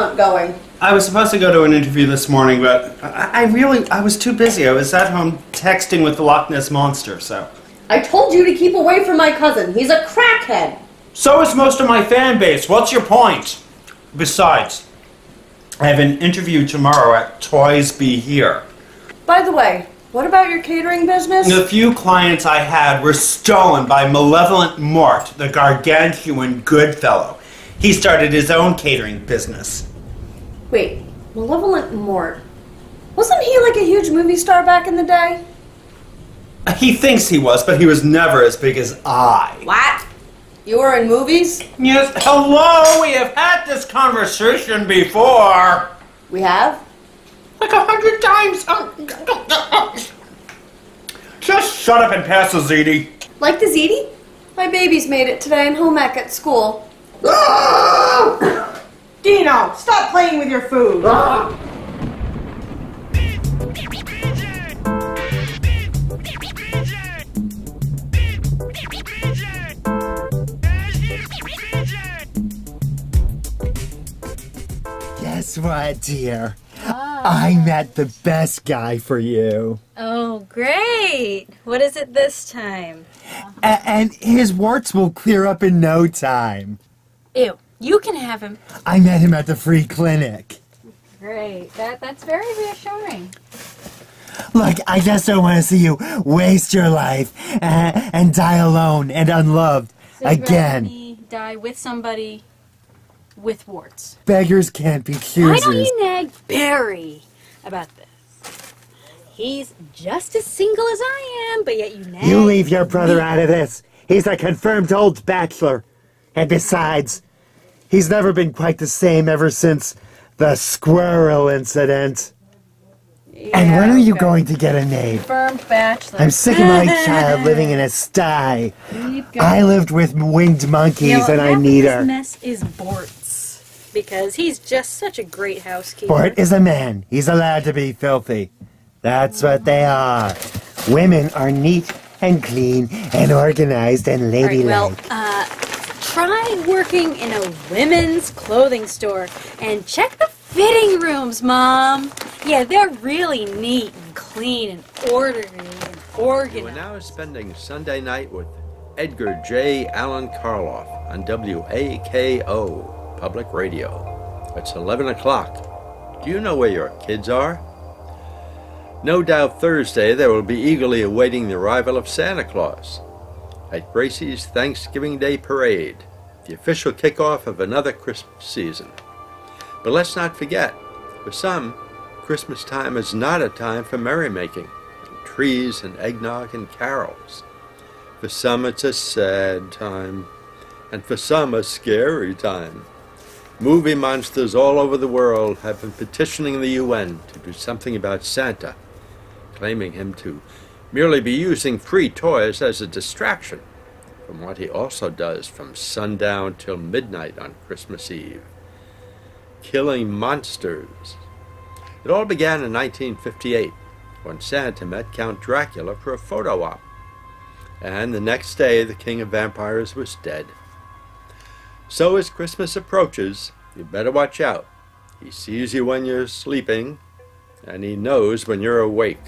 hunt going? I was supposed to go to an interview this morning, but I was too busy. I was at home texting with the Loch Ness Monster, so... I told you to keep away from my cousin. He's a crackhead. So is most of my fan base. What's your point? Besides, I have an interview tomorrow at Toys Be Here. By the way, what about your catering business? The few clients I had were stolen by Malevolent Mort, the gargantuan good fellow. He started his own catering business. Wait, Malevolent Mort. Wasn't he like a huge movie star back in the day? He thinks he was, but he was never as big as I. What? You were in movies? Yes, hello! We have had this conversation before! We have? Like 100 times! Just shut up and pass the ziti. Like the ziti? My baby's made it today in home ec at school. Dino, stop playing with your food! Guess what, dear? I met the best guy for you. Oh, great! What is it this time? And his warts will clear up in no time. Ew, you can have him. I met him at the free clinic. Great, that's very reassuring. Look, I just don't want to see you waste your life and die alone and unloved So you'd rather again. me die with somebody with warts. Beggars can't be choosers. Why don't you nag Barry about this? He's just as single as I am, but yet you nag. You leave your brother out of this. He's a confirmed old bachelor. And besides, he's never been quite the same ever since the squirrel incident. Yeah, And when are you okay. going to get a maid? Confirmed bachelor. I'm sick of my child living in a sty. I lived with winged monkeys and I need her. This mess is Bort's, because he's just such a great housekeeper. Bort is a man. He's allowed to be filthy. That's what they are. Women are neat and clean and organized and ladylike. Try working in a women's clothing store and check the fitting rooms, Mom. Yeah, they're really neat and clean and orderly and organized. You are now spending Sunday night with Edgar J. Allen Karloff on WAKO Public Radio. It's 11 o'clock. Do you know where your kids are? No doubt Thursday they will be eagerly awaiting the arrival of Santa Claus at Gracie's Thanksgiving Day Parade, the official kickoff of another Christmas season. But let's not forget, for some, Christmas time is not a time for merrymaking, and trees and eggnog and carols. For some it's a sad time, and for some a scary time. Movie monsters all over the world have been petitioning the UN to do something about Santa, claiming him to merely be using free toys as a distraction from what he also does from sundown till midnight on Christmas Eve. Killing monsters. It all began in 1958 when Santa met Count Dracula for a photo op. And the next day the King of Vampires was dead. So as Christmas approaches, you better watch out. He sees you when you're sleeping, and he knows when you're awake.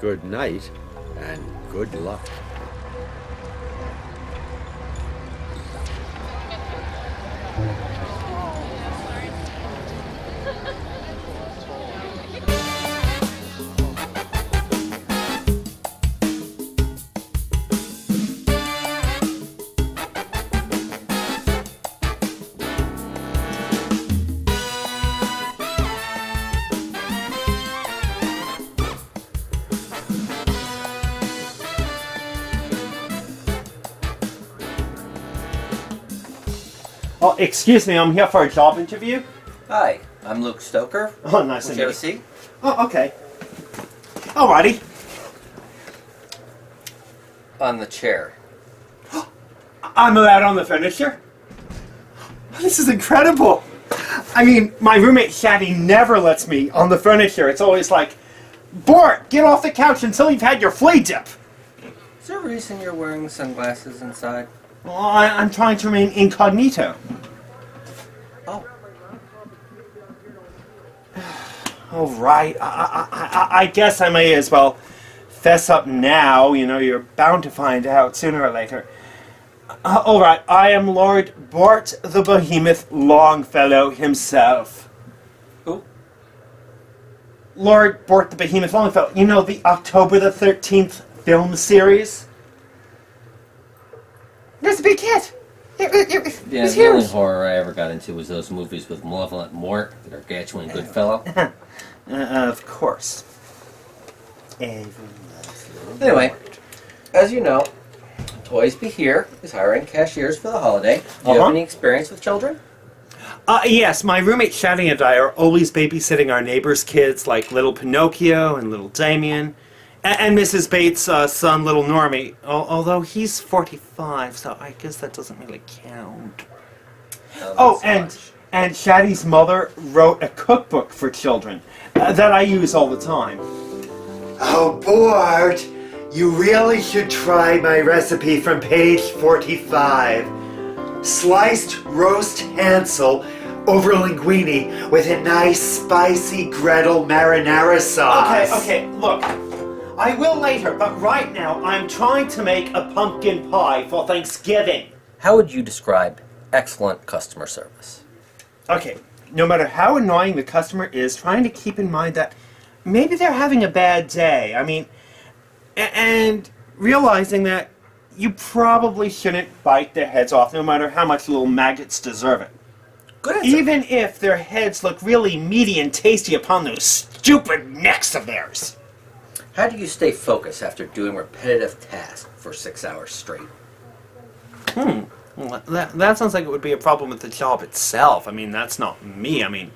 Good night, and good luck. Oh, excuse me, I'm here for a job interview. Hi, I'm Luke Stoker. Oh, nice to Would meet you you. have a seat? Oh, okay. Alrighty. On the chair. I'm allowed on the furniture? This is incredible. I mean, my roommate Shaddy never lets me on the furniture. It's always like, Bort, get off the couch until you've had your flea dip. Is there a reason you're wearing sunglasses inside? Well, I'm trying to remain incognito. Oh. All right. I guess I may as well fess up now. You know, you're bound to find out sooner or later. All right. I am Lord Bort the Behemoth Longfellow himself. Who? Lord Bort the Behemoth Longfellow. You know, the October the 13th film series? There's a big hit. Yeah, It's the only huge. horror I ever got into was those movies with Malevolent Mort, Gargantuan Goodfellow. Of course. Anyway, as you know, Toys Be Here is hiring cashiers for the holiday. Do you have any experience with children? Yes, my roommate Shaddy and I are always babysitting our neighbors' kids like little Pinocchio and little Damien. And Mrs. Bates' son, little Normie, although he's 45, so I guess that doesn't really count. Oh, and Shaddy's mother wrote a cookbook for children that I use all the time. Oh, Bort, you really should try my recipe from page 45. Sliced roast Hansel over linguine with a nice spicy Gretel marinara sauce. Okay, look. I will later, but right now I'm trying to make a pumpkin pie for Thanksgiving. How would you describe excellent customer service? Okay, no matter how annoying the customer is, trying to keep in mind that maybe they're having a bad day. I mean, and realizing that you probably shouldn't bite their heads off no matter how much little maggots deserve it. Good answer. Even if their heads look really meaty and tasty upon those stupid necks of theirs. How do you stay focused after doing repetitive tasks for 6 hours straight? Well, that sounds like it would be a problem with the job itself. I mean, that's not me. I mean,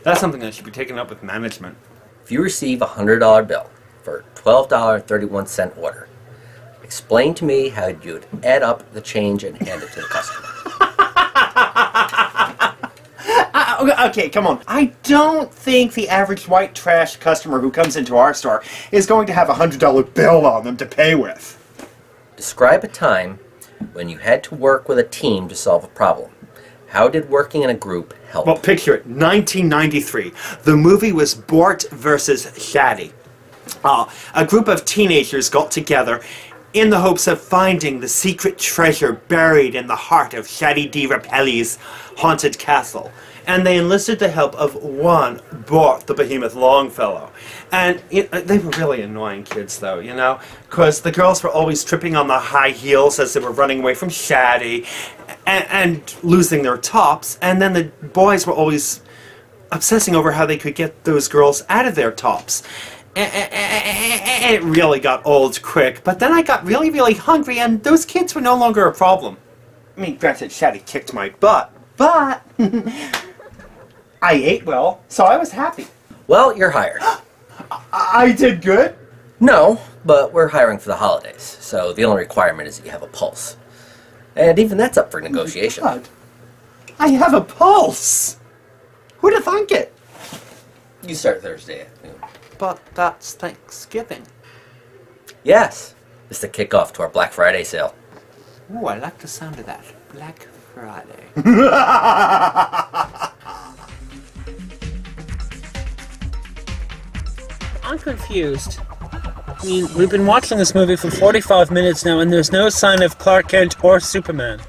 that's something that should be taken up with management. If you receive a $100 bill for a $12.31 order, explain to me how you'd add up the change and hand it to the customer. Okay, come on. I don't think the average white trash customer who comes into our store is going to have a $100 bill on them to pay with. Describe a time when you had to work with a team to solve a problem. How did working in a group help? Well, picture it. 1993. The movie was Bort versus Shaddy. A group of teenagers got together in the hopes of finding the secret treasure buried in the heart of Shaddy D. Rapelli's haunted castle. And they enlisted the help of one Bort the Behemoth Longfellow. And they were really annoying kids, though, you know, because the girls were always tripping on the high heels as they were running away from Shaddy and losing their tops. And then the boys were always obsessing over how they could get those girls out of their tops. And it really got old quick. But then I got really, really hungry, and those kids were no longer a problem. I mean, granted, Shaddy kicked my butt, but I ate well, so I was happy. Well, you're hired. I did good? No, but we're hiring for the holidays, so the only requirement is that you have a pulse. And even that's up for negotiation. God. I have a pulse. Who'd have thunk it? You start Thursday at noon. But that's Thanksgiving. Yes, it's the kickoff to our Black Friday sale. Ooh, I like the sound of that. Black Friday. I'm confused. I mean, we've been watching this movie for 45 minutes now, and there's no sign of Clark Kent or Superman.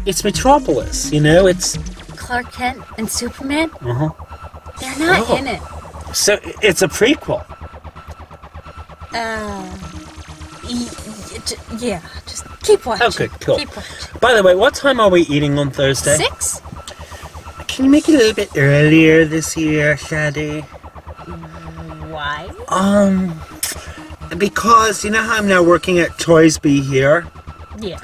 It's Metropolis, you know, it's... Clark Kent and Superman? Uh-huh. They're not in it. So, it's a prequel. Yeah, just keep watching. Okay, cool. Keep watching. By the way, what time are we eating on Thursday? 6? Can you make it a little bit earlier this year, Shaddy? Why? Because, you know how I'm now working at Toys Be Here? Yeah.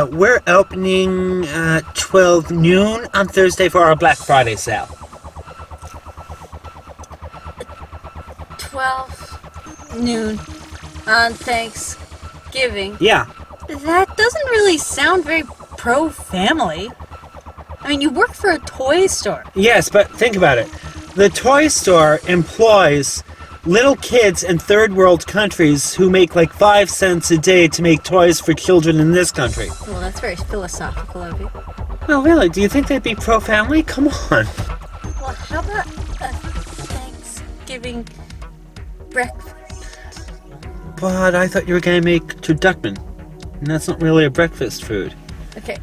We're opening 12 noon on Thursday for our Black Friday sale. 12 noon on Thanksgiving. Yeah. That doesn't really sound very pro-family. I mean, you work for a toy store. Yes, but think about it. The toy store employs little kids in third world countries who make like 5 cents a day to make toys for children in this country. Well, that's very philosophical of you. Well, really, do you think they'd be pro-family? Come on. Well, how about a Thanksgiving breakfast. But I thought you were gonna make turducken. And that's not really a breakfast food. Okay,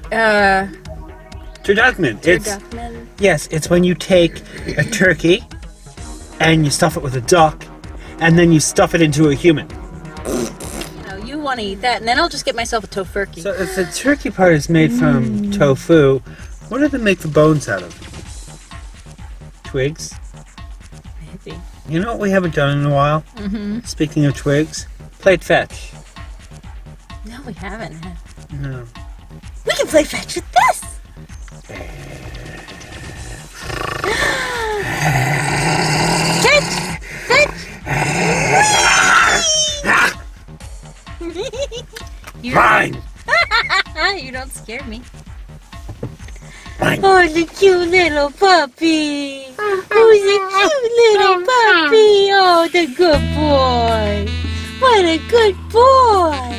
Turducken. turducken. Yes, it's when you take a turkey and you stuff it with a duck and then you stuff it into a human. No, you want to eat that, and then I'll just get myself a tofurkey. So if the turkey part is made from tofu, what do they make the bones out of? Twigs? Maybe. You know what we haven't done in a while? Mm-hmm. Speaking of twigs, played fetch. No, we haven't. No. We can play fetch with this! Catch! Fetch! Mine! You don't scare me. Mine. Oh, the cute little puppy! Who's the cute little puppy? Oh, the good boy! What a good boy!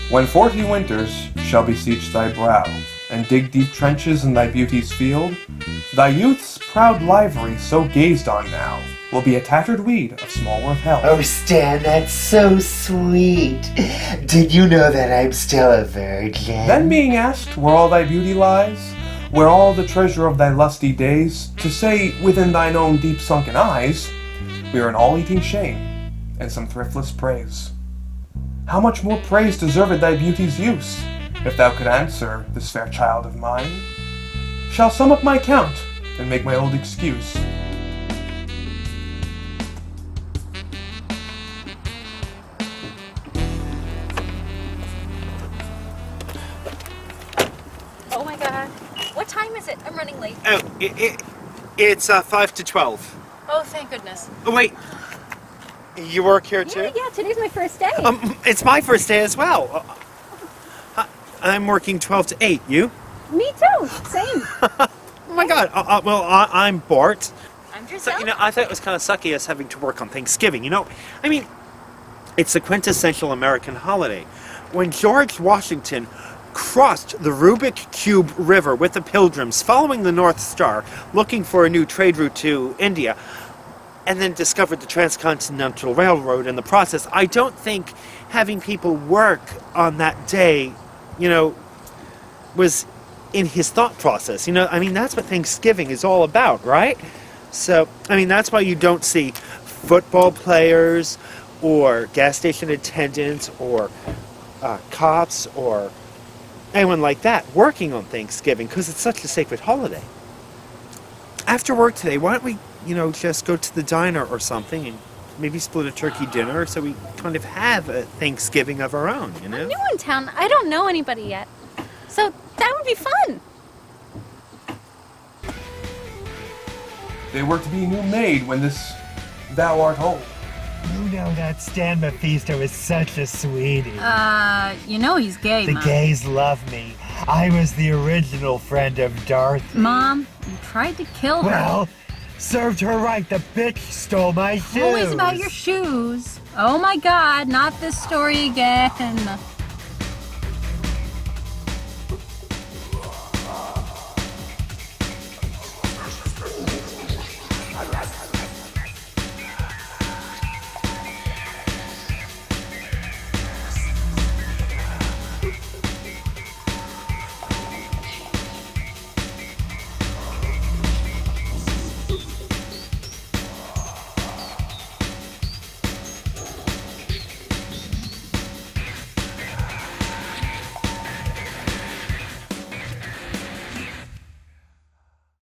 When 40 winters shall beseech thy brow, and dig deep trenches in thy beauty's field, thy youth's proud livery so gazed on now will be a tattered weed of small worth held. Oh, Stan, that's so sweet. Did you know that I'm still a virgin? Then being asked where all thy beauty lies, where all the treasure of thy lusty days, to say within thine own deep sunken eyes, we are an all-eating shame and some thriftless praise. How much more praise deserved thy beauty's use, if thou could answer this fair child of mine? Shall sum up my count and make my old excuse. Oh my god. What time is it? I'm running late. Oh, it's 5 to 12. Oh, thank goodness. Oh, wait. You work here too? Yeah, today's my first day. It's my first day as well. I'm working 12 to 8. You? Me too. Same. Oh my God. Well, I'm Bart. I'm So, Giselle. I thought it was kind of sucky us having to work on Thanksgiving. I mean, it's the quintessential American holiday. When George Washington crossed the Rubik Cube River with the Pilgrims, following the North Star, looking for a new trade route to India, and then discovered the Transcontinental Railroad in the process, I don't think having people work on that day, was in his thought process. That's what Thanksgiving is all about, right? So, that's why you don't see football players or gas station attendants or cops or anyone like that working on Thanksgiving, because it's such a sacred holiday. After work today, why don't we, just go to the diner or something and maybe split a turkey dinner so we kind of have a Thanksgiving of our own, I'm new in town. I don't know anybody yet. So that would be fun. They were to be new made when this thou art old. You know that Stan Mephisto is such a sweetie. He's gay, The gays love me. I was the original friend of Dorothy. Mom, you tried to kill her. Well, served her right. The bitch stole my shoes. Always about your shoes. Oh my god, not this story again.